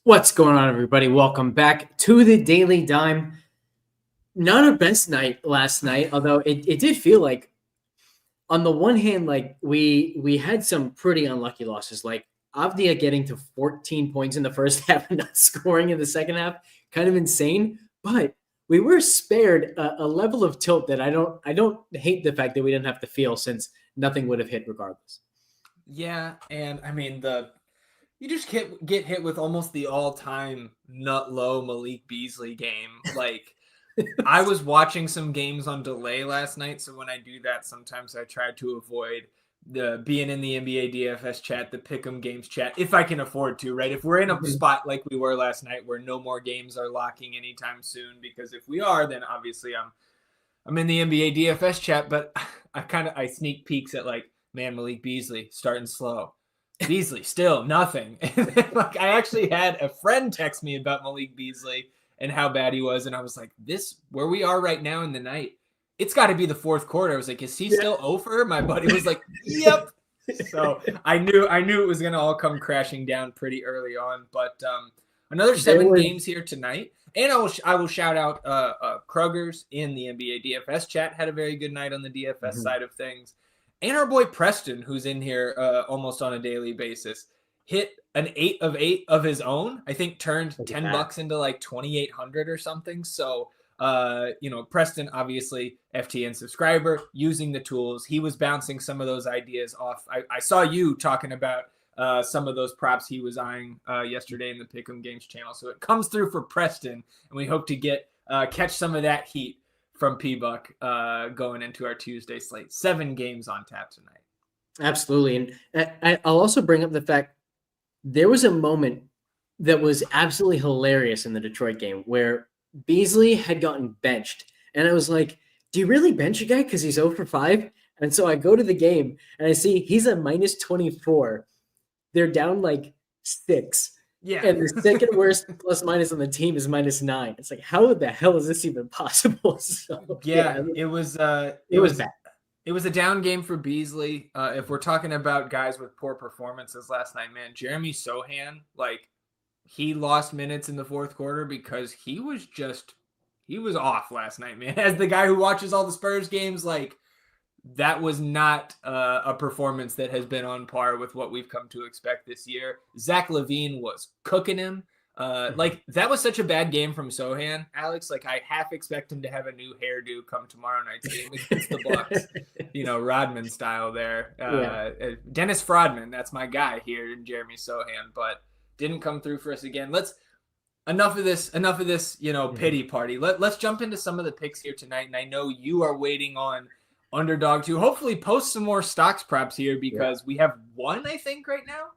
What's going on, everybody? Welcome back to the Daily Dime. Not our best night last night, although it did feel like, on the one hand, like we had some pretty unlucky losses, like Avdia getting to 14 points in the first half and not scoring in the second half, kind of insane. But we were spared a level of tilt that I don't hate the fact that we didn't have to feel, since nothing would have hit regardless. Yeah, and I mean you just get hit with almost the all-time nut low Malik Beasley game. Like I was watching some games on delay last night, so when I do that, sometimes I try to avoid the being in the NBA DFS chat, the Pick'em games chat, if I can afford to, right? If we're in a spot like we were last night where no more games are locking anytime soon, because if we are, then obviously I'm in the NBA DFS chat, but I sneak peeks at like, man, Malik Beasley starting slow. Beasley still nothing. Like I actually had a friend text me about Malik Beasley and how bad he was, and I was like, this where we are right now in the night, it's got to be the fourth quarter. I was like, is he still over? My buddy was like, yep. So I knew it was gonna all come crashing down pretty early on. But another 7 games here tonight. And I will shout out Krugers in the NBA DFS chat. Had a very good night on the DFS side of things. And our boy Preston, who's in here almost on a daily basis, hit an 8 of 8 of his own. I think turned $10 into like 2,800 or something. So, Preston, obviously FTN subscriber, using the tools. He was bouncing some of those ideas off. I saw you talking about some of those props he was eyeing yesterday in the Pick'em Games channel. So it comes through for Preston, and we hope to catch some of that heat from P-Buck going into our Tuesday slate. 7 games on tap tonight. Absolutely. And I'll also bring up the fact there was a moment that was absolutely hilarious in the Detroit game where Beasley had gotten benched. And I was like, do you really bench a guy because he's 0 for 5? And so I go to the game and I see he's a minus 24. They're down like 6. Yeah. And the second worst plus minus on the team is minus 9. It's like, how the hell is this even possible? So, it was bad. It was a down game for Beasley. If we're talking about guys with poor performances last night, man, Jeremy Sohan, like he lost minutes in the fourth quarter because he was off last night, man. As the guy who watches all the Spurs games, like that was not a performance that has been on par with what we've come to expect this year. Zach LaVine was cooking him. Like that was such a bad game from Sohan, Alex. Like I half expect him to have a new hairdo come tomorrow night's game against the Bucks. Rodman style there. Dennis Rodman, that's my guy here in Jeremy Sohan, but didn't come through for us again. Enough of this, pity party. Let's jump into some of the picks here tonight. And I know you are waiting on Underdog to hopefully post some more stocks props here because we have one, I think, right now.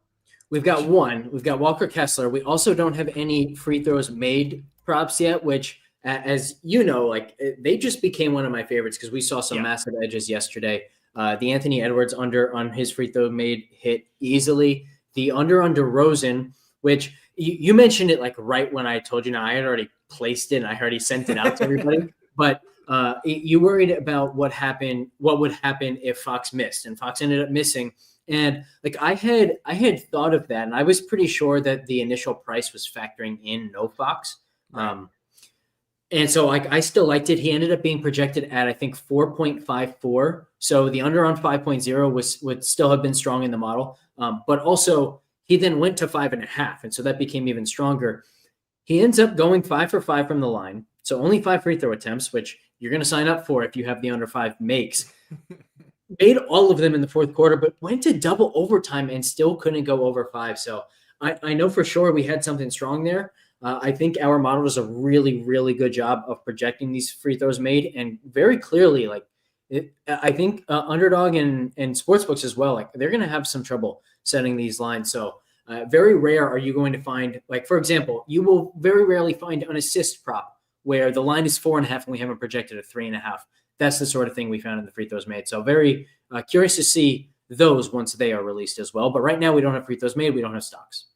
We've got one. We've got Walker Kessler. We also don't have any free throws made props yet, which, as you know, like they just became one of my favorites because we saw some massive edges yesterday. The Anthony Edwards under on his free throw made hit easily. The under on DeRozan, which you mentioned it like right when I told you. Now I had already placed it and I already sent it out to everybody, but you worried about what would happen if Fox missed, and Fox ended up missing. And like I had thought of that, and I was pretty sure that the initial price was factoring in no Fox. Right. And so I still liked it. He ended up being projected at, I think, 4.54. So the under on 5.0 would still have been strong in the model. But also he then went to 5.5. And so that became even stronger. He ends up going 5 for 5 from the line. So only 5 free throw attempts, which you're going to sign up for if you have the under 5 makes. Made all of them in the fourth quarter, but went to double overtime and still couldn't go over 5. So I know for sure we had something strong there. I think our model does a really, really good job of projecting these free throws made, and very clearly, I think Underdog and sportsbooks as well, like they're going to have some trouble setting these lines. So very rare are you going to find, like, for example, you will very rarely find an assist prop where the line is 4.5 and we haven't projected a 3.5. That's the sort of thing we found in the free throws made. So very curious to see those once they are released as well. But right now we don't have free throws made. We don't have stocks.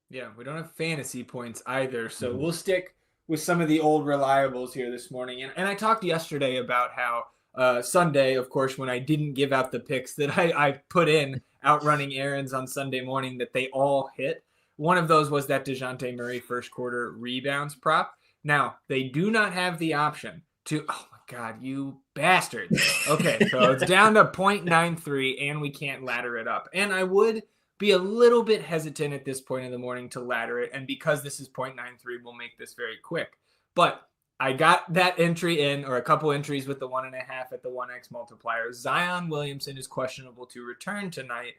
Yeah, we don't have fantasy points either. So we'll stick with some of the old reliables here this morning. And I talked yesterday about how Sunday, of course, when I didn't give out the picks that I put in out running errands on Sunday morning, that they all hit. One of those was that DeJounte Murray first quarter rebounds prop. Now, they do not have the option to, oh my God, you bastards. Okay, so it's down to 0.93 and we can't ladder it up. And I would be a little bit hesitant at this point in the morning to ladder it. And because this is 0.93, we'll make this very quick. But I got that entry in, or a couple entries with the 1.5 at the 1x multiplier. Zion Williamson is questionable to return tonight.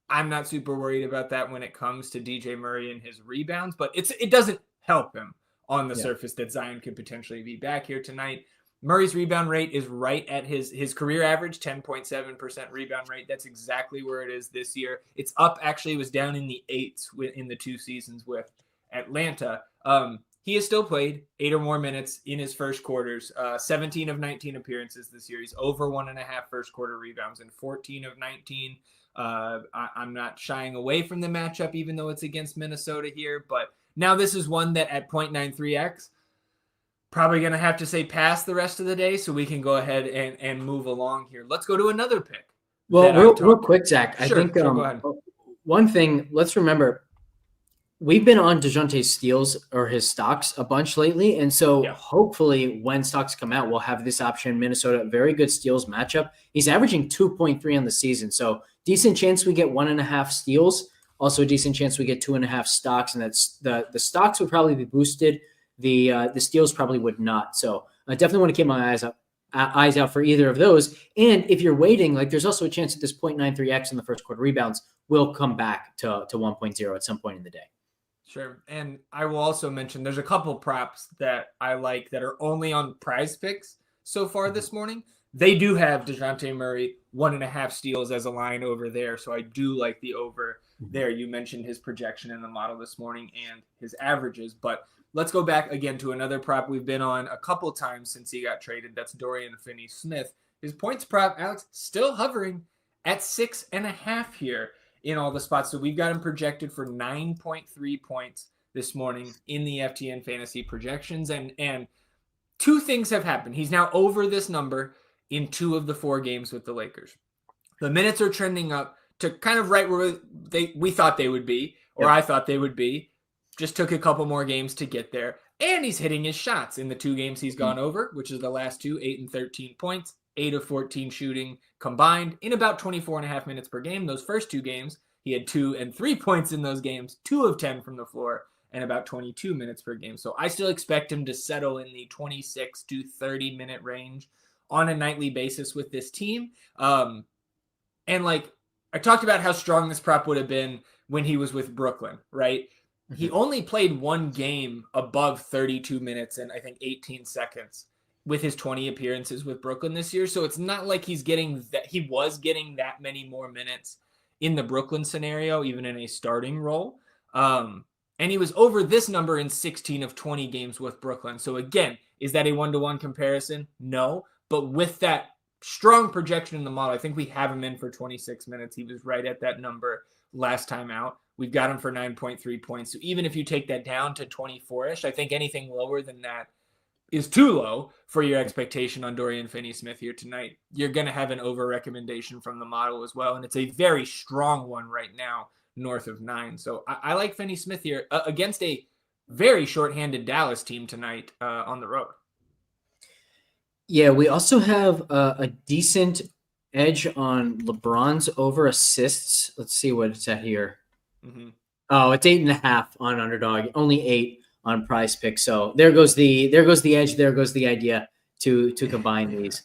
I'm not super worried about that when it comes to DJ Murray and his rebounds, but it doesn't help him on the surface that Zion could potentially be back here tonight. Murray's rebound rate is right at his career average, 10.7% rebound rate. That's exactly where it is this year. It's up, actually, it was down in the 8s in the 2 seasons with Atlanta. He has still played 8 or more minutes in his first quarters, 17 of 19 appearances this year. He's over 1.5 first quarter rebounds and 14 of 19. I'm not shying away from the matchup, even though it's against Minnesota here. But now this is one that at 0.93x, probably going to have to say pass the rest of the day so we can go ahead and move along here. Let's go to another pick. Well, real quick, Zach, I think go ahead. One thing, let's remember, we've been on DeJounte's steals or his stocks a bunch lately. And so hopefully when stocks come out, we'll have this option. Minnesota, very good steals matchup. He's averaging 2.3 on the season. So decent chance we get 1.5 steals. Also a decent chance we get 2.5 stocks. And that's the stocks would probably be boosted. The steals probably would not. So I definitely want to keep my eyes out for either of those. And if you're waiting, like there's also a chance that this 0.93x in the first quarter rebounds will come back to 1.0 at some point in the day. Sure. And I will also mention there's a couple props that I like that are only on Prize Picks so far this morning. They do have DeJounte Murray 1.5 steals as a line over there. So I do like the over there. You mentioned his projection in the model this morning and his averages. But let's go back again to another prop we've been on a couple times since he got traded. That's Dorian Finney-Smith. His points prop, Alex, still hovering at 6.5 here in all the spots. So we've got him projected for 9.3 points this morning in the FTN fantasy projections. And two things have happened. He's now over this number in 2 of the 4 games with the Lakers. The minutes are trending up to kind of right where we thought they would be, or I thought they would be. Just took a couple more games to get there. And he's hitting his shots in the 2 games he's gone over, which is the last 2, 8 and 13 points. 8 of 14 shooting combined in about 24.5 minutes per game. Those first 2 games, he had 2 and 3 points in those games, 2 of 10 from the floor, and about 22 minutes per game. So I still expect him to settle in the 26 to 30 minute range on a nightly basis with this team. And like I talked about how strong this prop would have been when he was with Brooklyn, right? Mm-hmm. He only played 1 game above 32 minutes and I think 18 seconds with his 20 appearances with Brooklyn this year. So it's not like he was getting that many more minutes in the Brooklyn scenario, even in a starting role. And he was over this number in 16 of 20 games with Brooklyn. So again, is that a 1-to-1 comparison? No. But with that strong projection in the model, I think we have him in for 26 minutes. He was right at that number last time out. We've got him for 9.3 points. So even if you take that down to 24-ish, I think anything lower than that is too low for your expectation on Dorian Finney-Smith here tonight. You're going to have an over recommendation from the model as well. And it's a very strong one right now, north of 9. So I like Finney-Smith here against a very shorthanded Dallas team tonight on the road. Yeah, we also have a decent edge on LeBron's over assists. Let's see what it's at here. Mm-hmm. Oh, it's 8.5 on Underdog, only 8 on Prize Pick. So there goes the edge. There goes the idea to combine these.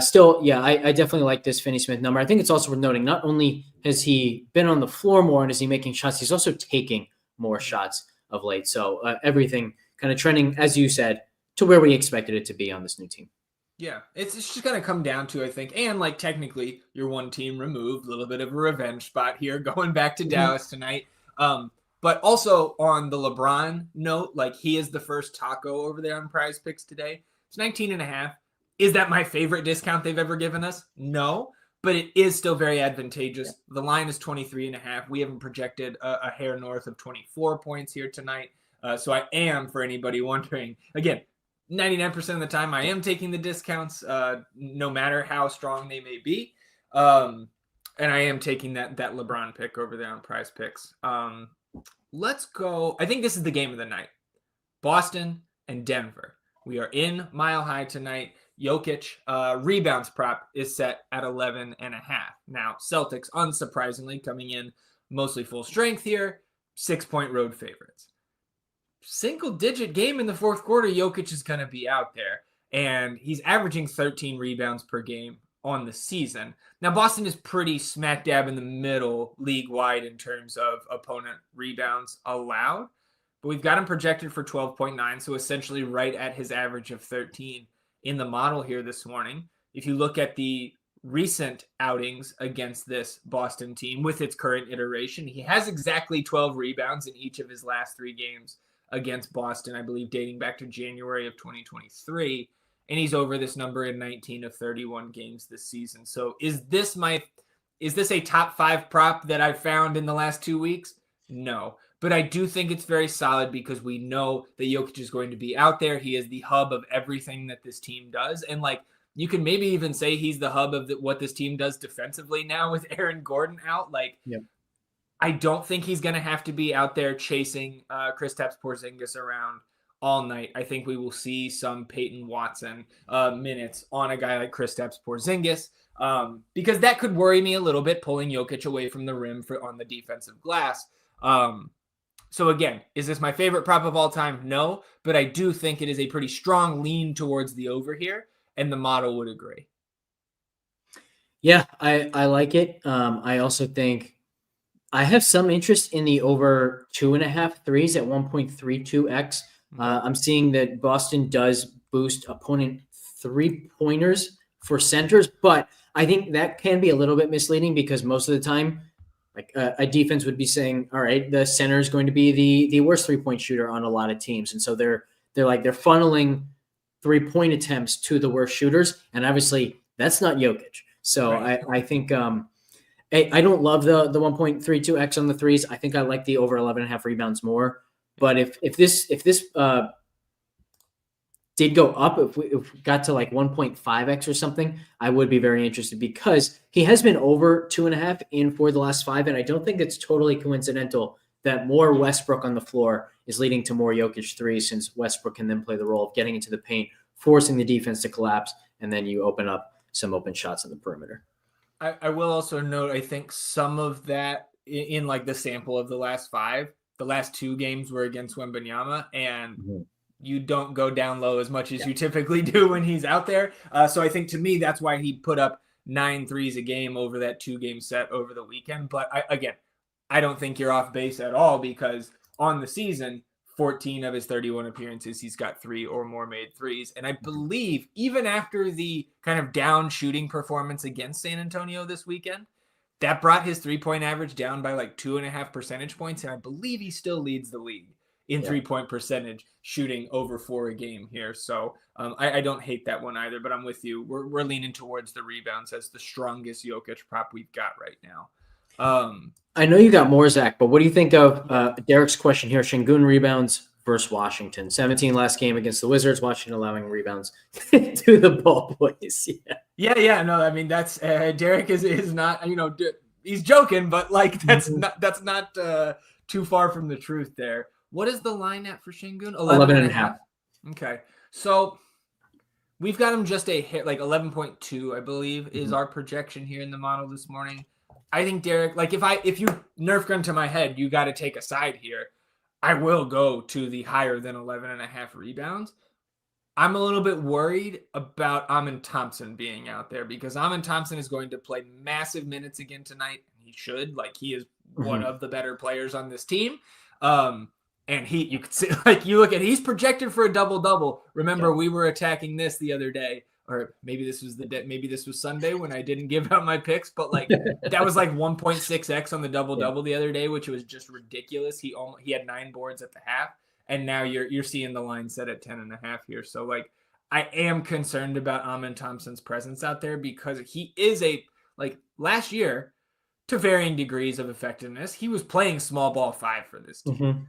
Still, I definitely like this Finney-Smith number. I think it's also worth noting, not only has he been on the floor more and is he making shots, he's also taking more shots of late. So everything kind of trending, as you said, to where we expected it to be on this new team. Yeah, it's just going to come down to, I think, and like technically your one team removed, a little bit of a revenge spot here going back to Dallas tonight. But also on the LeBron note, like he is the first taco over there on Prize Picks today. It's 19.5. Is that my favorite discount they've ever given us? No, but it is still very advantageous. Yeah. The line is 23.5. We haven't projected a hair north of 24 points here tonight. So I am, for anybody wondering, again, 99% of the time I am taking the discounts, no matter how strong they may be. And I am taking that LeBron pick over there on Prize Picks. Let's go. I think this is the game of the night. Boston and Denver. We are in Mile High tonight. Jokic rebounds prop is set at 11.5. Now, Celtics, unsurprisingly, coming in mostly full strength here, 6-point road favorites. Single-digit game in the fourth quarter, Jokic is going to be out there, and he's averaging 13 rebounds per game on the season. Now, Boston is pretty smack dab in the middle league-wide in terms of opponent rebounds allowed, but we've got him projected for 12.9, so essentially right at his average of 13 in the model here this morning. If you look at the recent outings against this Boston team with its current iteration, he has exactly 12 rebounds in each of his last 3 games against Boston, I believe dating back to January of 2023. And he's over this number in 19 of 31 games this season. So is this a top 5 prop that I've found in the last 2 weeks? No. But I do think it's very solid because we know that Jokic is going to be out there. He is the hub of everything that this team does. And you can maybe even say he's the hub of what this team does defensively now with Aaron Gordon out. Yep. I don't think he's going to have to be out there chasing Kristaps Porzingis around all night. I think we will see some Peyton Watson minutes on a guy like Kristaps Porzingis because that could worry me a little bit, pulling Jokic away from the rim on the defensive glass. So again, is this my favorite prop of all time? No, but I do think it is a pretty strong lean towards the over here, and the model would agree. Yeah, I like it. I also think I have some interest in the over 2.5 threes at 1.32x. I'm seeing that Boston does boost opponent 3-pointers for centers, but I think that can be a little bit misleading because most of the time, a defense would be saying, all right, the center is going to be the worst 3-point shooter on a lot of teams. And so they're funneling 3-point attempts to the worst shooters. And obviously that's not Jokic. So right. I think I don't love the 1.32x on the threes. I think I like the over 11.5 rebounds more. But if this did go up, if we got to 1.5x or something, I would be very interested because he has been over 2.5 in 4 of the last 5. And I don't think it's totally coincidental that more Westbrook on the floor is leading to more Jokic threes, since Westbrook can then play the role of getting into the paint, forcing the defense to collapse, and then you open up some open shots on the perimeter. I will also note, I think some of that in the sample of the last 5, the last 2 games were against Wembanyama, and you don't go down low as much as you typically do when he's out there. So I think to me, that's why he put up 9 threes a game over that 2-game set over the weekend. But I don't think you're off base at all, because on the season, 14 of his 31 appearances, he's got 3 or more made threes. And I believe even after the kind of down shooting performance against San Antonio this weekend, that brought his 3-point average down by 2.5 percentage points. And I believe he still leads the league in 3-point percentage, shooting over 4 a game here. So I don't hate that one either, but I'm with you. We're leaning towards the rebounds as the strongest Jokic prop we've got right now. I know you got more, Zach, but what do you think of Derek's question here? Şengün rebounds versus Washington. 17 last game against the Wizards. Washington allowing rebounds to the ball boys. Yeah. No, I mean, that's Derek is not, he's joking, but that's not too far from the truth there. What is the line at for Şengün? 11.5. Okay. So we've got him just a hit, 11.2, I believe, is our projection here in the model this morning. I think Derek, if you nerf gun to my head, you got to take a side here. I will go to the higher than 11.5 rebounds. I'm a little bit worried about Amen Thompson being out there, because Amen Thompson is going to play massive minutes again tonight. He should. He is one of the better players on this team. And you could see, you look at, he's projected for a double-double. Remember, we were attacking this the other day, or maybe this was Sunday when I didn't give out my picks, but that was 1.6x on the double-double the other day, which was just ridiculous. He had 9 boards at the half, and now you're seeing the line set at 10.5 here. So I am concerned about Amen Thompson's presence out there, because he is last year, to varying degrees of effectiveness, he was playing small ball 5 for this team.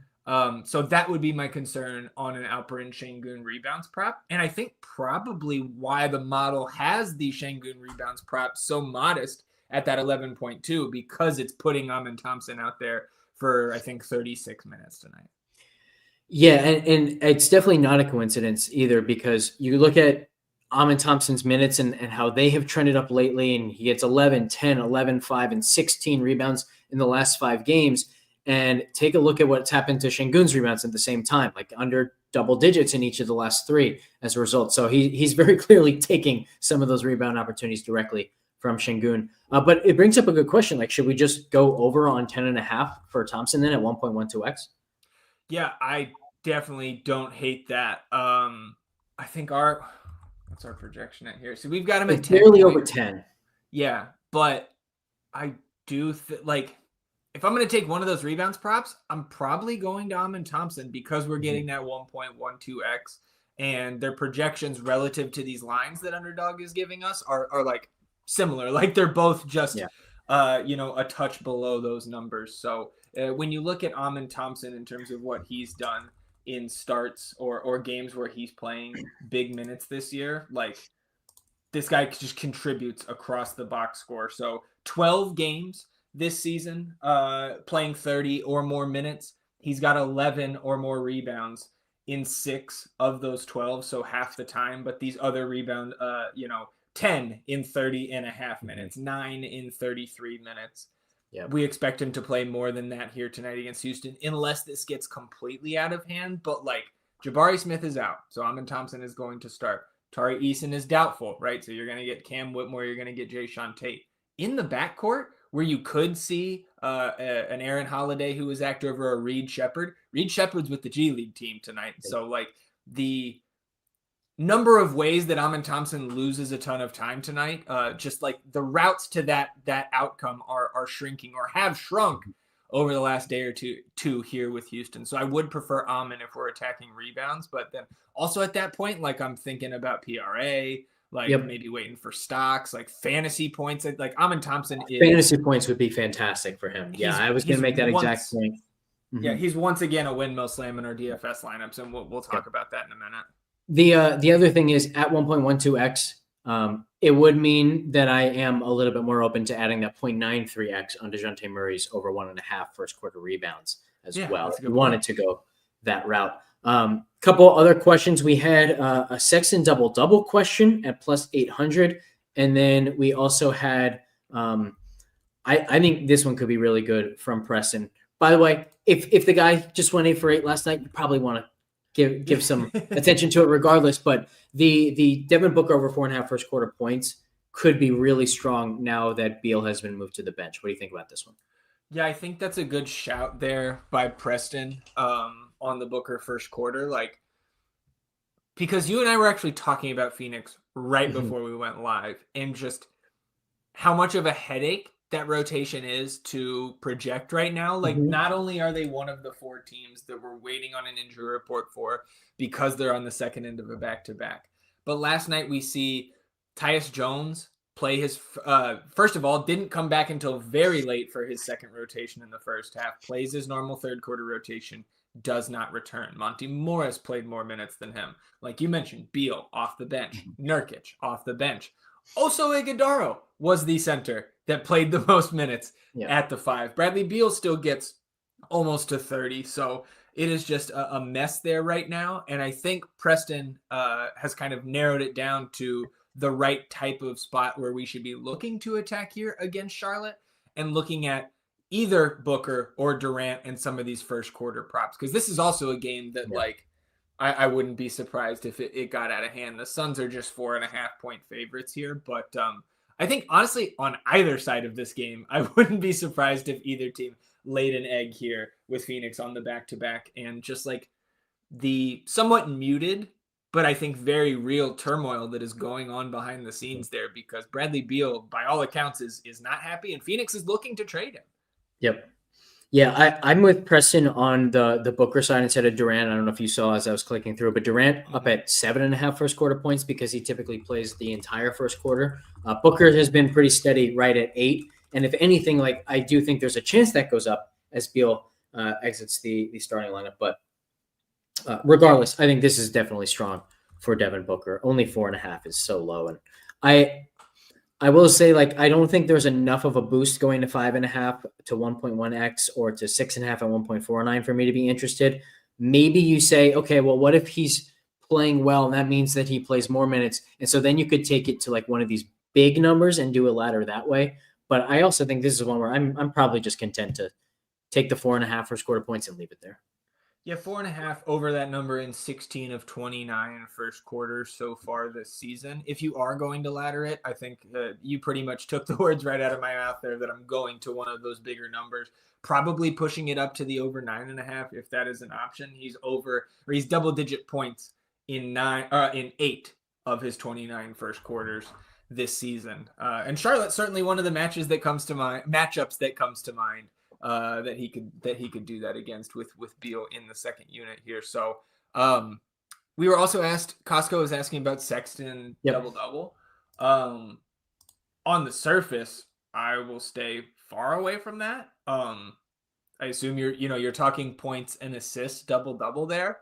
So that would be my concern on an Alperen Şengün rebounds prop. And I think probably why the model has the Şengün rebounds prop so modest at that 11.2, because it's putting Amen Thompson out there for, I think, 36 minutes tonight. Yeah, and it's definitely not a coincidence either, because you look at Amin Thompson's minutes and how they have trended up lately, and he gets 11, 10, 11, 5, and 16 rebounds in the last 5 games. And take a look at what's happened to Şengün's rebounds at the same time, like under double digits in each of the last 3 as a result. So he's very clearly taking some of those rebound opportunities directly from Şengün. But it brings up a good question. Like, should we just go over on 10.5 for Thompson then at 1.12x? Yeah, I definitely don't hate that. I think what's our projection at here? So we've got him at 10. Barely over 10. Yeah, but I do like, if I'm going to take one of those rebounds props, I'm probably going to Amin Thompson, because we're getting that 1.12x, and their projections relative to these lines that Underdog is giving us are like similar. Like, they're both just, a touch below those numbers. So when you look at Amin Thompson in terms of what he's done in starts or games where he's playing big minutes this year, like, this guy just contributes across the box score. So 12 games this season, playing 30 or more minutes. He's got 11 or more rebounds in 6 of those 12, so half the time. But these other rebound, 10 in 30.5 minutes, 9 in 33 minutes. Yeah, we expect him to play more than that here tonight against Houston, unless this gets completely out of hand. But like, Jabari Smith is out, so Amin Thompson is going to start. Tari Eason is doubtful, right? So you're going to get Cam Whitmore, you're going to get Jayshawn Tate. In the backcourt, where you could see an Aaron Holiday who was active, over a Reed Shepherd. Reed Shepherd's with the G League team tonight. So like, the number of ways that Amin Thompson loses a ton of time tonight, just like the routes to that outcome are shrinking, or have shrunk over the last day or two here with Houston. So I would prefer Amin if we're attacking rebounds, but then also at that point, like, I'm thinking about PRA, like maybe waiting for stocks, like fantasy points. Like, Amin Thompson fantasy points would be fantastic for him. Yeah, I was going to make that exact point. Yeah, he's once again a windmill slam in our DFS lineups, and we'll talk about that in a minute. The other thing is, at 1.12x, it would mean that I am a little bit more open to adding that 0.93x on DeJounte Murray's over 1.5 first quarter rebounds as well. If you wanted to go that route. Couple other questions. We had a Sexton double question at plus 800. And then we also had, I think this one could be really good from Preston. By the way, if the guy just went 8 for 8 last night, you probably want to give some attention to it regardless. But the Devin Booker over 4.5 first quarter points could be really strong now that Beal has been moved to the bench. What do you think about this one? Yeah, I think that's a good shout there by Preston on the Booker first quarter. Like, because you and I were actually talking about Phoenix right before we went live, and just how much of a headache that rotation is to project right now. Like, not only are they one of the 4 teams that we're waiting on an injury report for because they're on the second end of a back-to-back, but last night we see Tyus Jones play his first of all, didn't come back until very late for his second rotation in the first half, plays his normal third quarter rotation, does not return. Monty Morris played more minutes than him. Like you mentioned, Beal off the bench, Nurkic off the bench. Oso Ighodaro was the center that played the most minutes at the 5. Bradley Beal still gets almost to 30. So it is just a mess there right now. And I think Preston has kind of narrowed it down to the right type of spot where we should be looking to attack here against Charlotte, and looking at either Booker or Durant in some of these first quarter props. Because this is also a game that like, I wouldn't be surprised if it got out of hand. The Suns are just 4.5 point favorites here. But I think honestly on either side of this game, I wouldn't be surprised if either team laid an egg here with Phoenix on the back-to-back, and just like the somewhat muted, but I think very real turmoil that is going on behind the scenes there, because Bradley Beal, by all accounts, is not happy, and Phoenix is looking to trade him. Yep. Yeah, I'm with Preston on the Booker side instead of Durant. I don't know if you saw as I was clicking through, but Durant up at 7.5 first quarter points because he typically plays the entire first quarter. Booker has been pretty steady right at 8. And if anything, like, I do think there's a chance that goes up as Beal exits the starting lineup. But regardless, I think this is definitely strong for Devin Booker. Only 4.5 is so low. And I I will say, like, I don't think there's enough of a boost going to 5.5 to 1.1x or to 6.5 and 1.49 for me to be interested. Maybe you say, okay, well, what if he's playing well and that means that he plays more minutes? And so then you could take it to like one of these big numbers and do a ladder that way. But I also think this is one where I'm probably just content to take the 4.5 first quarter points and leave it there. Yeah, 4.5 over that number in 16 of 29 first quarters so far this season. If you are going to ladder it, I think you pretty much took the words right out of my mouth there that I'm going to one of those bigger numbers, probably pushing it up to the over 9.5 if that is an option. He's double digit points in 8 of his 29 first quarters this season. And Charlotte's certainly one of the matchups that comes to mind. That he could do that against with Beal in the second unit here. So we were also asked, Costco was asking about Sexton double-double. On the surface, I will stay far away from that. I assume you're talking points and assists double-double there.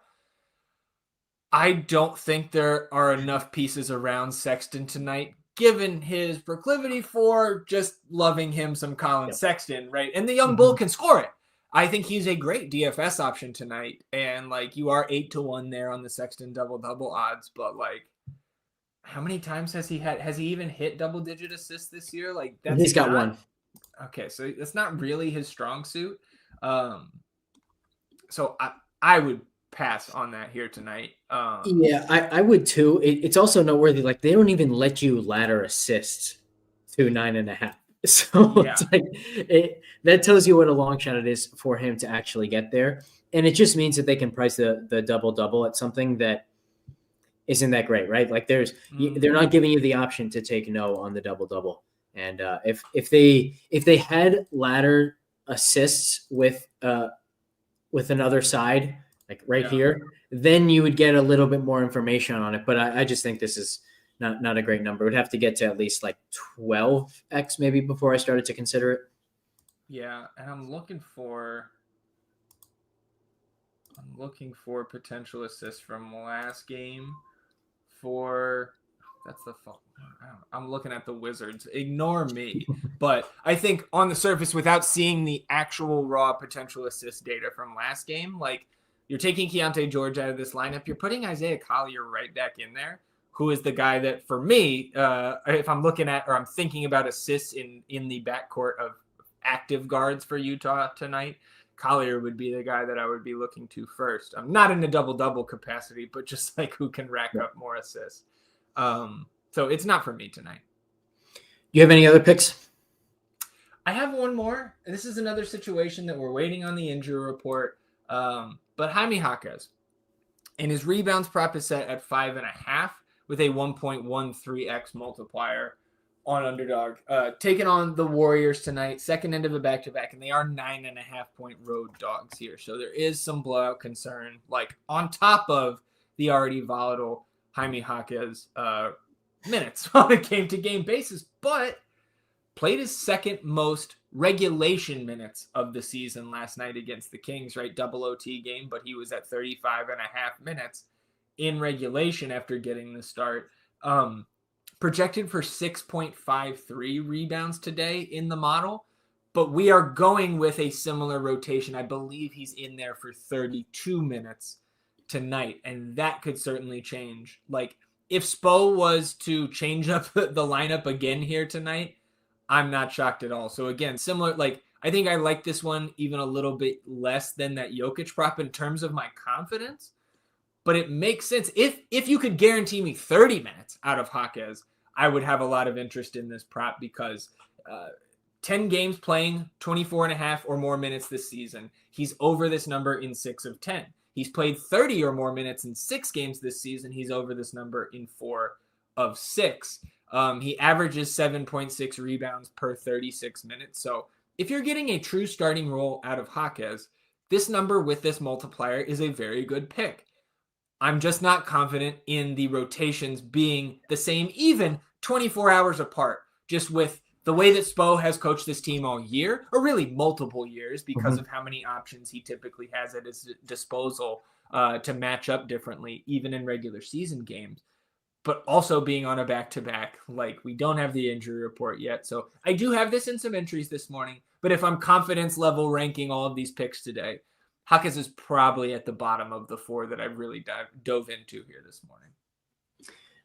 I don't think there are enough pieces around Sexton tonight, given his proclivity for just loving him some Colin Sexton, right? And the young bull can score it. I think he's a great DFS option tonight. And like you are 8-1 there on the Sexton double-double odds, but like how many times has he even hit double-digit assists this year? Like he's got one. Okay, so that's not really his strong suit. So I would pass on that here tonight. Yeah, I would too. It's also noteworthy. Like they don't even let you ladder assists to 9.5. So it's like that tells you what a long shot it is for him to actually get there. And it just means that they can price the double-double at something that isn't that great, right? Like they're not giving you the option to take no on the double-double. And if they had ladder assists with another side, like right here, then you would get a little bit more information on it. But I just think this is not a great number. It would have to get to at least like 12x maybe before I started to consider it. Yeah, and I'm looking for potential assists from last game I'm looking at the Wizards. Ignore me. But I think on the surface, without seeing the actual raw potential assist data from last game, like you're taking Keontae George out of this lineup, you're putting Isaiah Collier right back in there, who is the guy that for me, if I'm looking at or I'm thinking about assists in the backcourt of active guards for Utah tonight, Collier would be the guy that I would be looking to first. I'm not in the double-double capacity, but just like who can rack up more assists. So it's not for me tonight. Do you have any other picks? I have one more. This is another situation that we're waiting on the injury report. But Jaime Jaquez and his rebounds prop is set at 5.5 with a 1.13x multiplier on Underdog. Taking on the Warriors tonight, second end of a back-to-back, and they are 9.5-point road dogs here. So there is some blowout concern, like on top of the already volatile Jaime Jaquez minutes on a game-to-game basis, but played his second most regulation minutes of the season last night against the Kings, right? Double OT game, but he was at 35.5 minutes in regulation after getting the start. Projected for 6.53 rebounds today in the model, but we are going with a similar rotation. I believe he's in there for 32 minutes tonight, and that could certainly change. Like, if Spo was to change up the lineup again here tonight, I'm not shocked at all. So again, similar, like, I think I like this one even a little bit less than that Jokic prop in terms of my confidence, but it makes sense. If you could guarantee me 30 minutes out of Jaquez, I would have a lot of interest in this prop because 10 games playing 24.5 or more minutes this season. He's over this number in 6 of 10. He's played 30 or more minutes in 6 games this season. He's over this number in 4 of 6. He averages 7.6 rebounds per 36 minutes. So if you're getting a true starting role out of Jaquez, this number with this multiplier is a very good pick. I'm just not confident in the rotations being the same, even 24 hours apart, just with the way that Spo has coached this team all year, or really multiple years, because of how many options he typically has at his disposal to match up differently, even in regular season games. but also being on a back-to-back. Like, we don't have the injury report yet. So I do have this in some entries this morning, but if I'm confidence level ranking all of these picks today, Hawkins is probably at the bottom of the 4 that I've really dove into here this morning.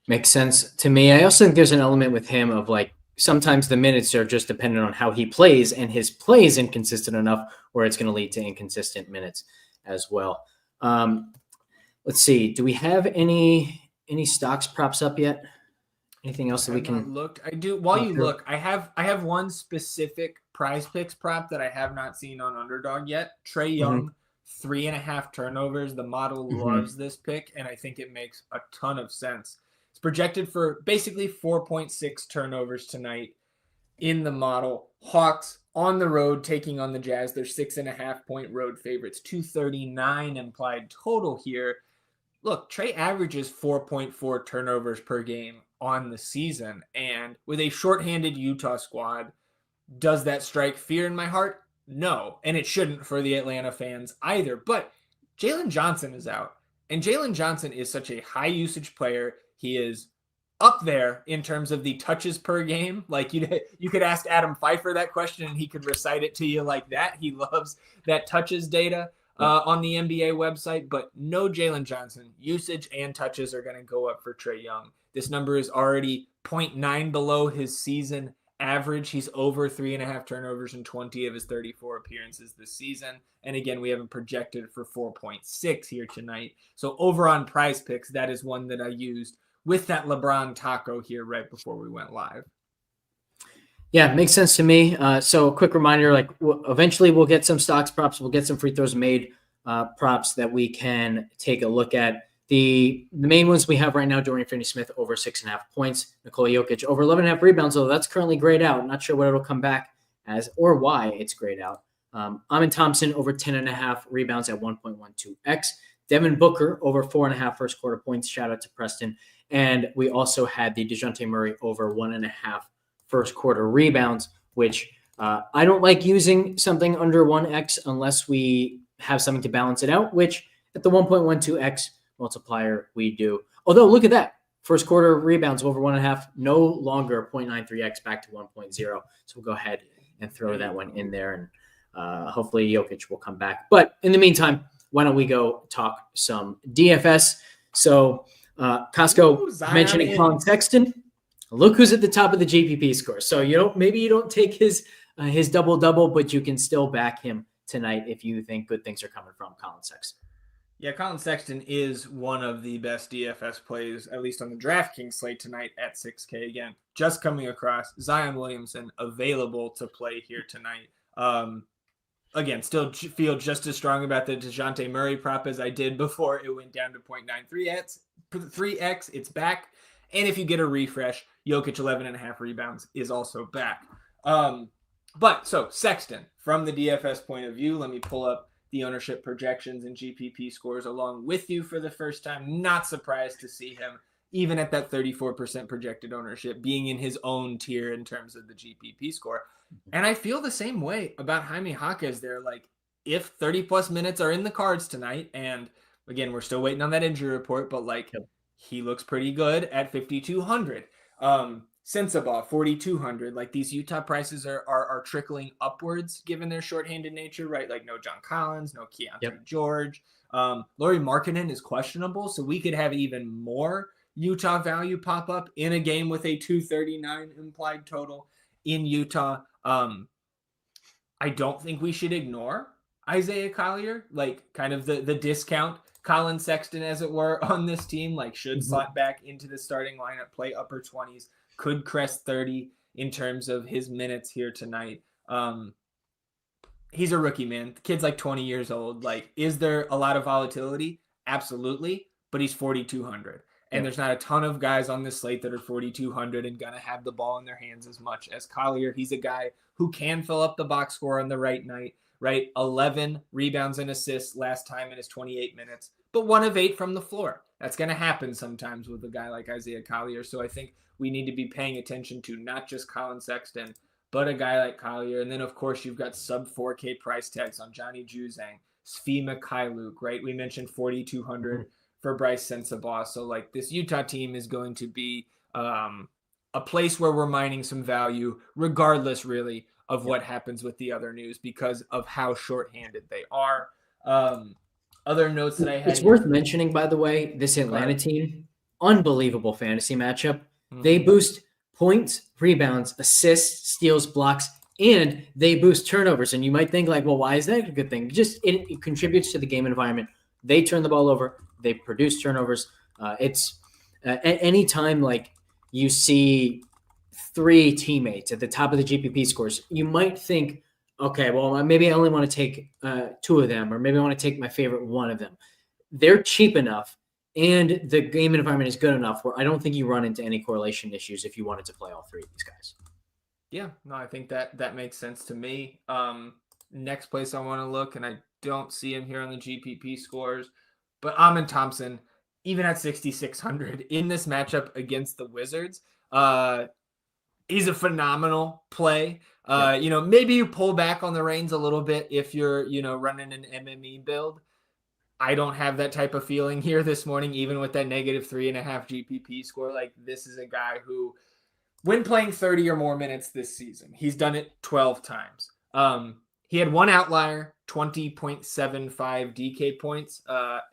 Makes sense to me. I also think there's an element with him of like, sometimes the minutes are just dependent on how he plays, and his play is inconsistent enough where it's going to lead to inconsistent minutes as well. Let's see. Do we have any stocks props up yet? Anything else that we can looked? I do. While you look, I have one specific prize picks prop that I have not seen on Underdog yet. Trae Young, 3.5 turnovers. The model loves this pick, and I think it makes a ton of sense. It's projected for basically 4.6 turnovers tonight in the model. Hawks on the road taking on the Jazz. They're 6.5-point road favorites. 239 implied total here. Look, Trae averages 4.4 turnovers per game on the season. And with a shorthanded Utah squad, does that strike fear in my heart? No. And it shouldn't for the Atlanta fans either. But Jalen Johnson is out. And Jalen Johnson is such a high usage player. He is up there in terms of the touches per game. Like you could ask Adam Pfeiffer that question and he could recite it to you like that. He loves that touches data on the NBA website, but no Jalen Johnson. Usage and touches are going to go up for Trae Young. This number is already 0.9 below his season average. He's over 3.5 turnovers in 20 of his 34 appearances this season. And again, we haven't projected for 4.6 here tonight. So over on Prize Picks, that is one that I used with that LeBron taco here right before we went live. Yeah, makes sense to me. So a quick reminder, like eventually we'll get some stocks props. We'll get some free throws made props that we can take a look at. The main ones we have right now, Dorian Finney-Smith over 6.5 points, Nikola Jokic over 11.5 rebounds, although that's currently grayed out. Not sure what it'll come back as or why it's grayed out. Amin Thompson over 10.5 rebounds at 1.12x. Devin Booker over 4.5 first quarter points. Shout out to Preston. And we also had the DeJounte Murray over 1.5 first quarter rebounds, which I don't like using something under 1x unless we have something to balance it out, which at the 1.12x multiplier we do. Although look at that. First quarter rebounds over 1.5, no longer 0.93x back to 1.0. So we'll go ahead and throw that one in there, and hopefully Jokic will come back. But in the meantime, why don't we go talk some DFS? So Costco mentioning Colin Sexton. Look who's at the top of the GPP score. So maybe you don't take his double-double, but you can still back him tonight if you think good things are coming from Colin Sexton. Yeah, Colin Sexton is one of the best DFS plays, at least on the DraftKings slate tonight at 6K. Again, just coming across Zion Williamson available to play here tonight. Again, still feel just as strong about the DeJounte Murray prop as I did before it went down to 0.93x. It's back. And if you get a refresh, Jokic 11.5 rebounds is also back. But so Sexton, from the DFS point of view, let me pull up the ownership projections and GPP scores along with you for the first time. Not surprised to see him, even at that 34% projected ownership, being in his own tier in terms of the GPP score. And I feel the same way about Jaime Jaquez there. Like, if 30 plus minutes are in the cards tonight, and again, we're still waiting on that injury report, but he looks pretty good at 5,200. Sensabaugh, 4,200. Like, these Utah prices are trickling upwards given their shorthanded nature, right? Like, no John Collins, no Keontae George. Lauri Markkanen is questionable, so we could have even more Utah value pop up in a game with a 239 implied total in Utah. I don't think we should ignore Isaiah Collier, like kind of the discount Colin Sexton, as it were, on this team. Like, should slot back into the starting lineup, play upper 20s, could crest 30 in terms of his minutes here tonight. He's a rookie, man. The kid's like 20 years old. Like, is there a lot of volatility? Absolutely. But he's 4,200. And there's not a ton of guys on this slate that are 4,200 and going to have the ball in their hands as much as Collier. He's a guy who can fill up the box score on the right night, right? 11 rebounds and assists last time in his 28 minutes, but 1 of 8 from the floor. That's going to happen sometimes with a guy like Isaiah Collier. So I think we need to be paying attention to not just Colin Sexton, but a guy like Collier. And then, of course, you've got sub 4K price tags on Johnny Juzang, Svi Mikhailuk, right? We mentioned 4,200 for Bryce Sensabaugh. So like this Utah team is going to be a place where we're mining some value, regardless really of what happens with the other news because of how shorthanded they are. Other notes that I had. It's worth mentioning, by the way, this Atlanta team, unbelievable fantasy matchup. Mm-hmm. They boost points, rebounds, assists, steals, blocks, and they boost turnovers. And you might think like, well, why is that a good thing? Just it contributes to the game environment. They turn the ball over. They produce turnovers. It's any time like you see 3 teammates at the top of the GPP scores, you might think, okay, well, maybe I only want to take 2 of them, or maybe I want to take my favorite 1 of them. They're cheap enough, and the game environment is good enough where I don't think you run into any correlation issues if you wanted to play all 3 of these guys. Yeah, no, I think that makes sense to me. Next place I want to look, and I don't see him here on the GPP scores, but Amin Thompson, even at 6,600 in this matchup against the Wizards, he's a phenomenal play. Maybe you pull back on the reins a little bit if you're, running an MME build. I don't have that type of feeling here this morning, even with that -3.5 GPP score. Like, this is a guy who, when playing 30 or more minutes this season, he's done it 12 times. He had one outlier, 20.75 DK points.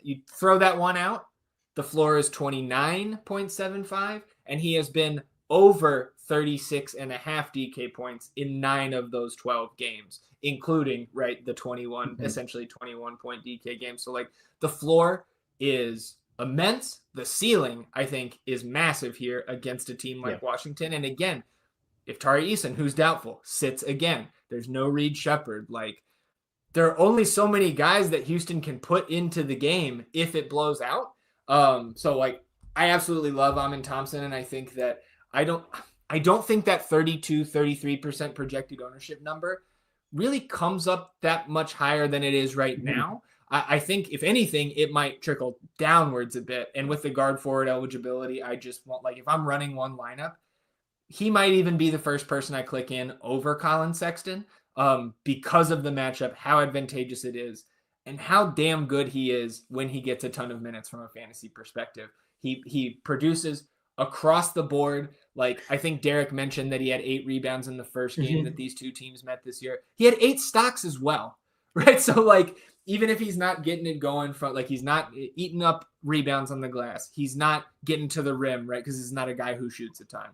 You throw that one out, the floor is 29.75, and he has been over 36.5 DK points in 9 of those 12 games, including the 21, essentially 21 point DK game. So like the floor is immense. The ceiling, I think, is massive here against a team like Washington. And again, if Tari Eason, who's doubtful, sits again, there's no Reed Shepherd. Like, there are only so many guys that Houston can put into the game if it blows out. So like, I absolutely love Amin Thompson, and I think that I don't think that 33% projected ownership number really comes up that much higher than it is right now. I think, if anything, it might trickle downwards a bit. And with the guard forward eligibility, I just want, like, if I'm running one lineup, he might even be the first person I click in over Colin Sexton because of the matchup, how advantageous it is, and how damn good he is when he gets a ton of minutes from a fantasy perspective. He produces across the board. Like, I think Derek mentioned that he had 8 rebounds in the first game that these two teams met this year. He had 8 stocks as well, right? So like, even if he's not getting it going from, like, he's not eating up rebounds on the glass, he's not getting to the rim, right? Because he's not a guy who shoots a ton.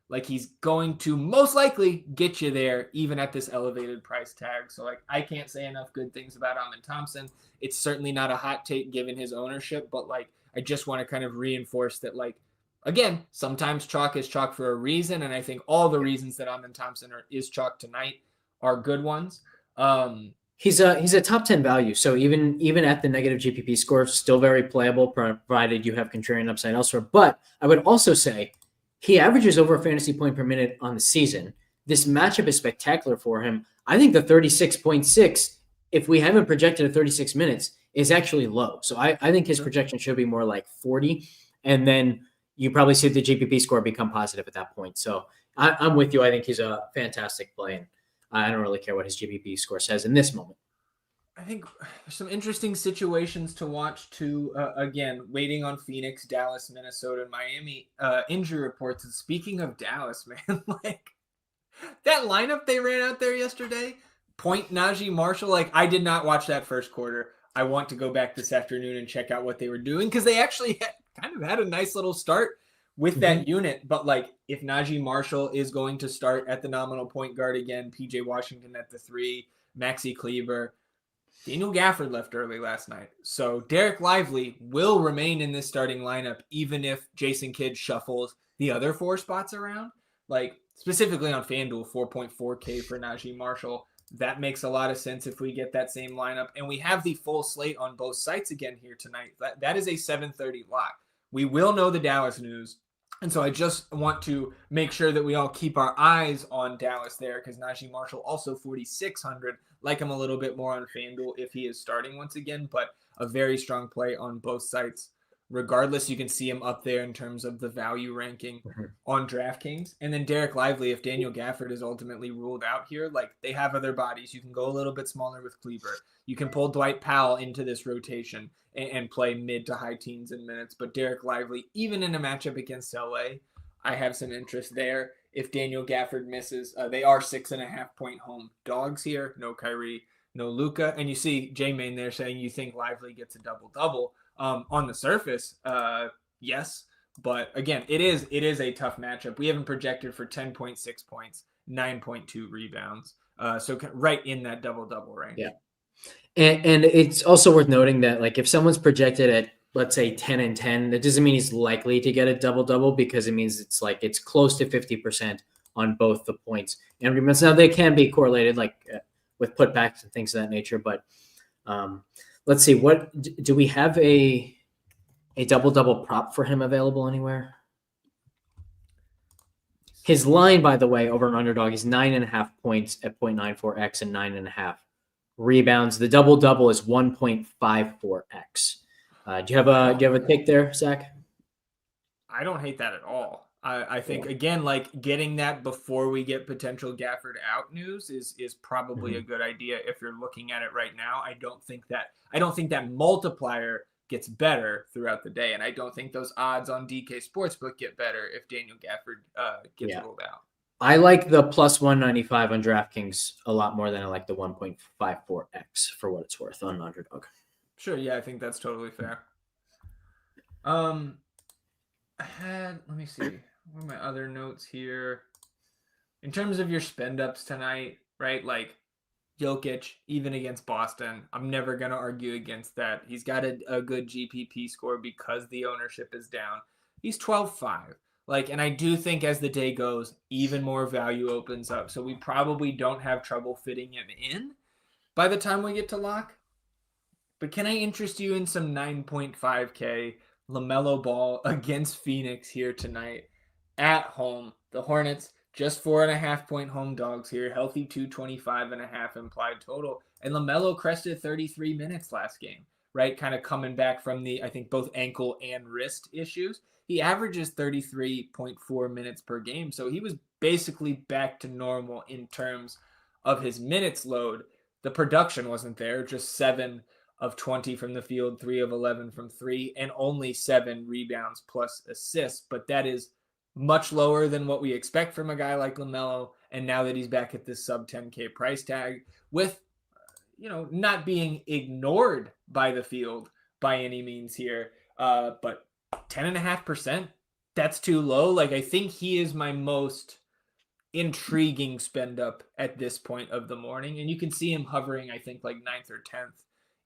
Like, he's going to most likely get you there even at this elevated price tag. So like, I can't say enough good things about Amin Thompson. It's certainly not a hot take given his ownership, but like, I just want to kind of reinforce that, like, again, sometimes chalk is chalk for a reason, and I think all the reasons that Amin Thompson is chalk tonight are good ones. He's a top 10 value, so even at the negative GPP score, still very playable, provided you have contrarian upside elsewhere. But I would also say he averages over a fantasy point per minute on the season. This matchup is spectacular for him. I think the 36.6, if we haven't projected at 36 minutes, is actually low. So I think his projection should be more like 40, and then you probably see the GPP score become positive at that point. So I'm with you. I think he's a fantastic play, and I don't really care what his GPP score says in this moment. I think there's some interesting situations to watch too. Again, waiting on Phoenix, Dallas, Minnesota, and Miami injury reports. And speaking of Dallas, man, like, that lineup they ran out there yesterday, Point, Najee Marshall, like, I did not watch that first quarter. I want to go back this afternoon and check out what they were doing, because they actually had a nice little start with that unit. But like, if Najee Marshall is going to start at the nominal point guard again, PJ Washington at the 3, Maxi Kleber, Daniel Gafford left early last night. So Derek Lively will remain in this starting lineup, even if Jason Kidd shuffles the other 4 spots around. Like, specifically on FanDuel, 4.4K for Najee Marshall. That makes a lot of sense if we get that same lineup. And we have the full slate on both sites again here tonight. That is a 7:30 lock. We will know the Dallas news. And so I just want to make sure that we all keep our eyes on Dallas there, because Najee Marshall also 4,600. Like him a little bit more on FanDuel if he is starting once again, but a very strong play on both sites. regardless, you can see him up there in terms of the value ranking on DraftKings. And then Derek Lively, if Daniel Gafford is ultimately ruled out here, like they have other bodies. You can go a little bit smaller with Kleber. You can pull Dwight Powell into this rotation and play mid to high teens in minutes. But Derek Lively, even in a matchup against LA, I have some interest there. If Daniel Gafford misses, they are 6.5-point home dogs here. No Kyrie, no Luka. And you see J-Main there saying you think Lively gets a double-double. On the surface, yes. But again, it is a tough matchup. We haven't projected for 10.6 points, 9.2 rebounds. So right in that double-double range. Yeah. And it's also worth noting that, like, if someone's projected at, let's say, 10 and 10, that doesn't mean he's likely to get a double-double, because it means it's close to 50% on both the points and rebounds. Now, they can be correlated, with putbacks and things of that nature. But let's see, what do we have a double-double prop for him available anywhere? His line, by the way, over an underdog is 9.5 points at 0.94x and 9.5 rebounds. The double-double is 1.54x. Do you have a take there, Zach? I don't hate that at all. I think, again, like getting that before we get potential Gafford out news is probably a good idea if you're looking at it right now. I don't think that multiplier gets better throughout the day, and I don't think those odds on DK Sportsbook get better if Daniel Gafford gets ruled out. I like the plus 195 on DraftKings a lot more than I like the 1.54x for what it's worth on underdog. Sure, yeah, I think that's totally fair. Let me see. What are my other notes here? In terms of your spend ups tonight, right? Like Jokic, even against Boston, I'm never going to argue against that. He's got a good GPP score because the ownership is down. He's 12-5. And I do think as the day goes, even more value opens up. So we probably don't have trouble fitting him in by the time we get to lock. But can I interest you in some 9.5K LaMelo Ball against Phoenix here tonight at home? The Hornets, just 4.5-point home dogs here, healthy 225.5 implied total. And LaMelo crested 33 minutes last game, right? Kind of coming back from I think both ankle and wrist issues. He averages 33.4 minutes per game. So he was basically back to normal in terms of his minutes load. The production wasn't there, just 7 of 20 from the field, 3 of 11 from 3, and only 7 rebounds plus assists. But that is much lower than what we expect from a guy like LaMelo. And now that he's back at this sub 10K price tag with, not being ignored by the field by any means here, but 10.5%, that's too low. I think he is my most intriguing spend up at this point of the morning. And you can see him hovering, I think, 9th or 10th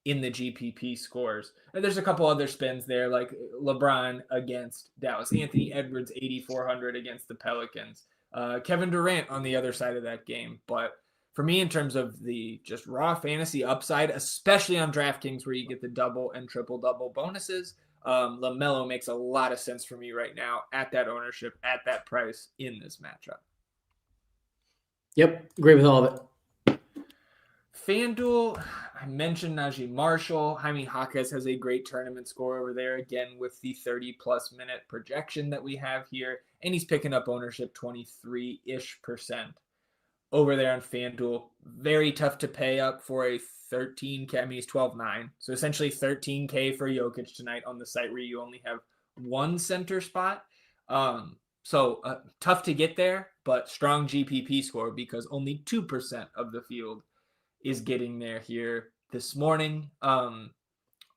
in the GPP scores. And there's a couple other spins there, like LeBron against Dallas, Anthony Edwards, 8,400 against the Pelicans, Kevin Durant on the other side of that game. But for me, in terms of the just raw fantasy upside, especially on DraftKings where you get the double and triple double bonuses, LaMelo makes a lot of sense for me right now at that ownership, at that price in this matchup. Yep, agree with all of it. FanDuel, I mentioned Najee Marshall. Jaime Jaquez has a great tournament score over there, again, with the 30-plus minute projection that we have here. And he's picking up ownership 23-ish% over there on FanDuel. Very tough to pay up for a 13K. I mean, he's 12.9. So essentially 13K for Jokic tonight on the site where you only have one center spot. So tough to get there, but strong GPP score because only 2% of the field is getting there here this morning.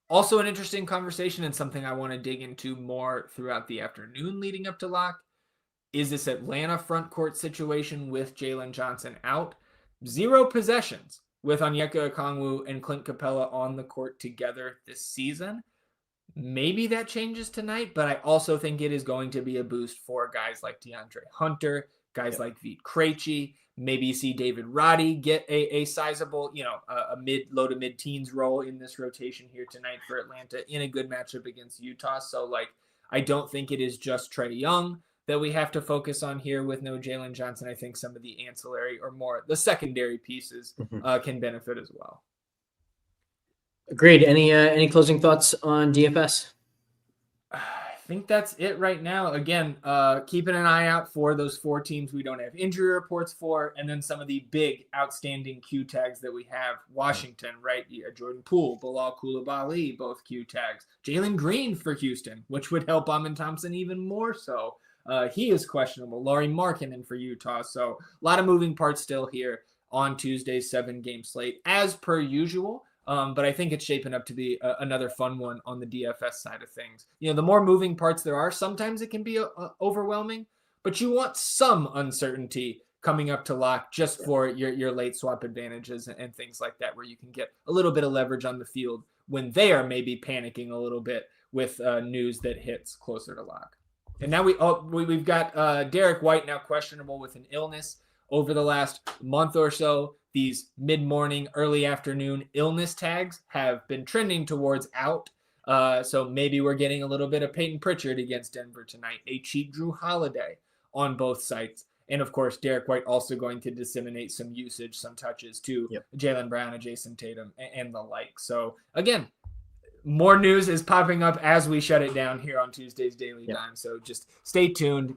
Also an interesting conversation and something I want to dig into more throughout the afternoon leading up to lock is this Atlanta front court situation with Jalen Johnson out. 0 possessions with Onyeka Okongwu and Clint Capella on the court together this season. Maybe that changes tonight, but I also think it is going to be a boost for guys like DeAndre Hunter, guys like Vit Krejci. Maybe you see David Roddy get a sizable, a low to mid teens role in this rotation here tonight for Atlanta in a good matchup against Utah. So I don't think it is just Trae Young that we have to focus on here with no Jalen Johnson. I think some of the ancillary or more the secondary pieces can benefit as well. Agreed. Any closing thoughts on DFS? think that's it right now. Again, keeping an eye out for those 4 teams we don't have injury reports for, and then some of the big outstanding Q tags that we have. Washington, right? Jordan Poole, Bilal Coulibaly, both Q tags. Jalen Green for Houston, which would help Amin Thompson even more so. He is questionable. Lauri Markkanen for Utah. So a lot of moving parts still here on Tuesday's 7-game slate, as per usual. But I think it's shaping up to be another fun one on the DFS side of things. The more moving parts there are, sometimes it can be overwhelming, but you want some uncertainty coming up to lock just for your late swap advantages and things like that, where you can get a little bit of leverage on the field when they are maybe panicking a little bit with news that hits closer to lock. And now we've got Derek White now questionable with an illness. Over the last month or so, these mid-morning, early afternoon illness tags have been trending towards out. So maybe we're getting a little bit of Peyton Pritchard against Denver tonight, a cheap Drew Holiday on both sites. And of course, Derek White also going to disseminate some usage, some touches to Jaylen Brown and Jason Tatum and the like. So again, more news is popping up as we shut it down here on Tuesday's Daily Dime. So just stay tuned,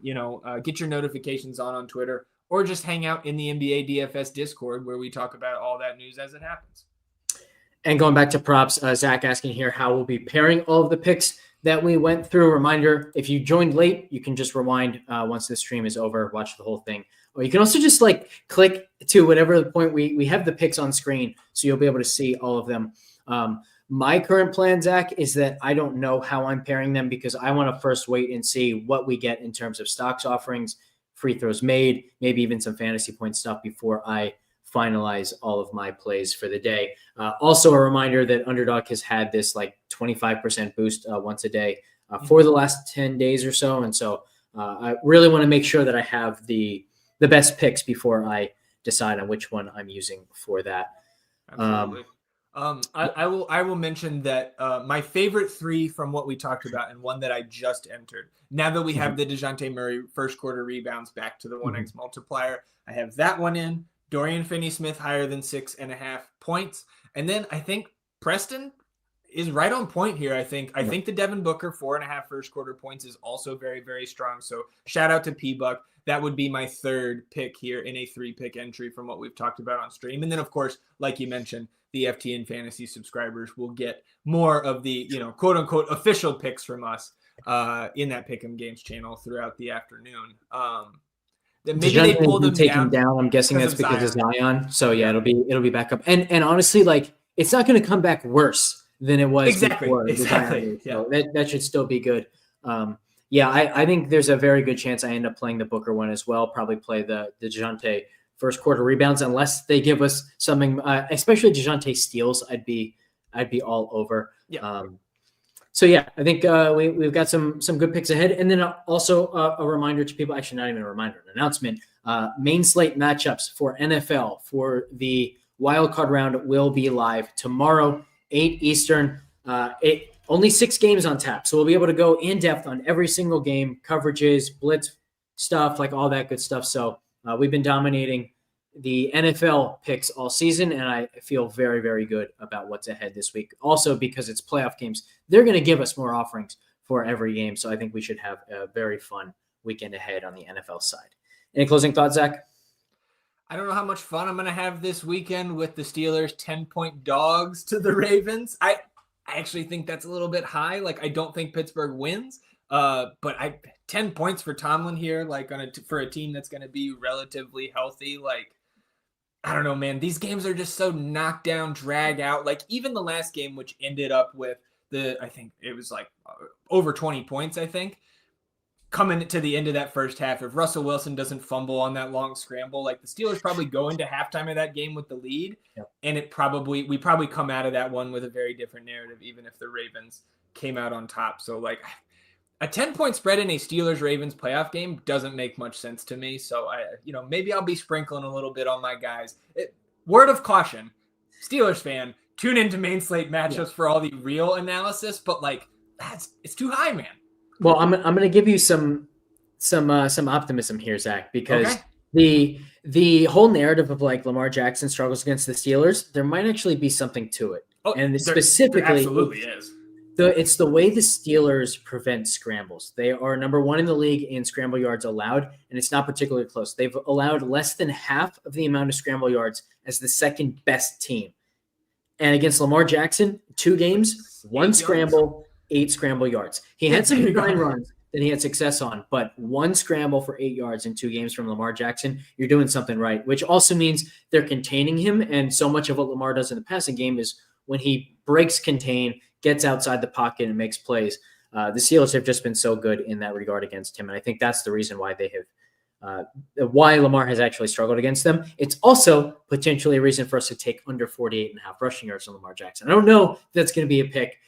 get your notifications on Twitter, or just hang out in the NBA DFS Discord where we talk about all that news as it happens. And going back to props, Zach asking here how we'll be pairing all of the picks that we went through. Reminder, if you joined late, you can just rewind once the stream is over, watch the whole thing. Or you can also just click to whatever the point we have the picks on screen, so you'll be able to see all of them. My current plan, Zach, is that I don't know how I'm pairing them because I want to first wait and see what we get in terms of stocks offerings, free throws made, maybe even some fantasy point stuff before I finalize all of my plays for the day. Also a reminder that Underdog has had this 25% boost once a day for the last 10 days or so. And so I really want to make sure that I have the best picks before I decide on which one I'm using for that. Absolutely. I will mention that my favorite 3 from what we talked about, and one that I just entered, now that we have the DeJounte Murray first quarter rebounds back to the 1x multiplier, I have that one in. Dorian Finney-Smith higher than 6.5 points. And then I think Preston is right on point here. I think the Devin Booker 4.5 first quarter points is also very, very strong. So shout out to P-Buck. That would be my 3rd pick here in a 3-pick entry from what we've talked about on stream. And then, of course, like you mentioned, the FTN Fantasy subscribers will get more of the, quote-unquote official picks from us in that Pick'em Games channel throughout the afternoon. Maybe they pull them down. I'm guessing that's because of Zion. So yeah, it'll be back up. And honestly, it's not going to come back worse than it was before. Exactly. So that should still be good. I think there's a very good chance I end up playing the Booker one as well. Probably play the DeJounte first quarter rebounds unless they give us something, especially DeJounte steals. I'd be all over. Yeah. I think we've got some good picks ahead. And then also a reminder to people, actually not even a reminder, an announcement, main slate matchups for NFL for the wildcard round will be live tomorrow, 8 Eastern. Only 6 games on tap. So we'll be able to go in depth on every single game, coverages, blitz stuff, all that good stuff. So we've been dominating the NFL picks all season, and I feel very, very good about what's ahead this week. Also, because it's playoff games, they're going to give us more offerings for every game. So I think we should have a very fun weekend ahead on the NFL side. Any closing thoughts, Zach? I don't know how much fun I'm going to have this weekend with the Steelers 10-point dogs to the Ravens. I actually think that's a little bit high. I don't think Pittsburgh wins. But 10 points for Tomlin here, for a team that's going to be relatively healthy. I don't know, man. These games are just so knocked down, drag out. Even the last game, which ended up with I think it was over 20 points, I think, coming to the end of that first half. If Russell Wilson doesn't fumble on that long scramble, the Steelers probably go into halftime of that game with the lead. Yep. And we probably come out of that one with a very different narrative, even if the Ravens came out on top. So a 10-point spread in a Steelers-Ravens playoff game doesn't make much sense to me. So maybe I'll be sprinkling a little bit on my guys. Word of caution, Steelers fan, tune into main slate matchups for all the real analysis. But it's too high, man. Well, I'm going to give you some optimism here, Zach, because the whole narrative of Lamar Jackson struggles against the Steelers, there might actually be something to it. Oh, and specifically, there absolutely is. It's the way the Steelers prevent scrambles. They are number 1 in the league in scramble yards allowed, and it's not particularly close. They've allowed less than half of the amount of scramble yards as the second best team. And against Lamar Jackson, 2 games, 1 scramble, 8 scramble yards. He had some design runs that he had success on, but 1 scramble for 8 yards in 2 games from Lamar Jackson, you're doing something right, which also means they're containing him. And so much of what Lamar does in the passing game is when he breaks contain, gets outside the pocket and makes plays. The Steelers have just been so good in that regard against him. And I think that's the reason why they have, why Lamar has actually struggled against them. It's also potentially a reason for us to take under 48.5 rushing yards on Lamar Jackson. I don't know if that's going to be a pick.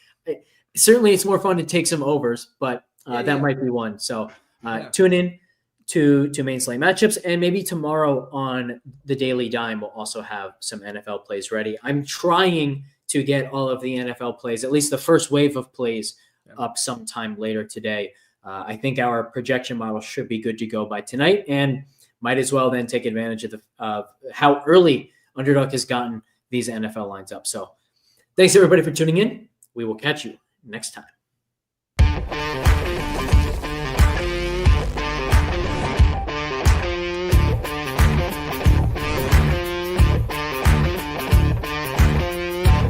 Certainly it's more fun to take some overs, but that might be one. So tune in to main slate matchups, and maybe tomorrow on the Daily Dime, we'll also have some NFL plays ready. I'm trying to get all of the NFL plays, at least the first wave of plays, up sometime later today. I think our projection model should be good to go by tonight, and might as well then take advantage of how early Underdog has gotten these NFL lines up. So thanks everybody for tuning in. We will catch you next time.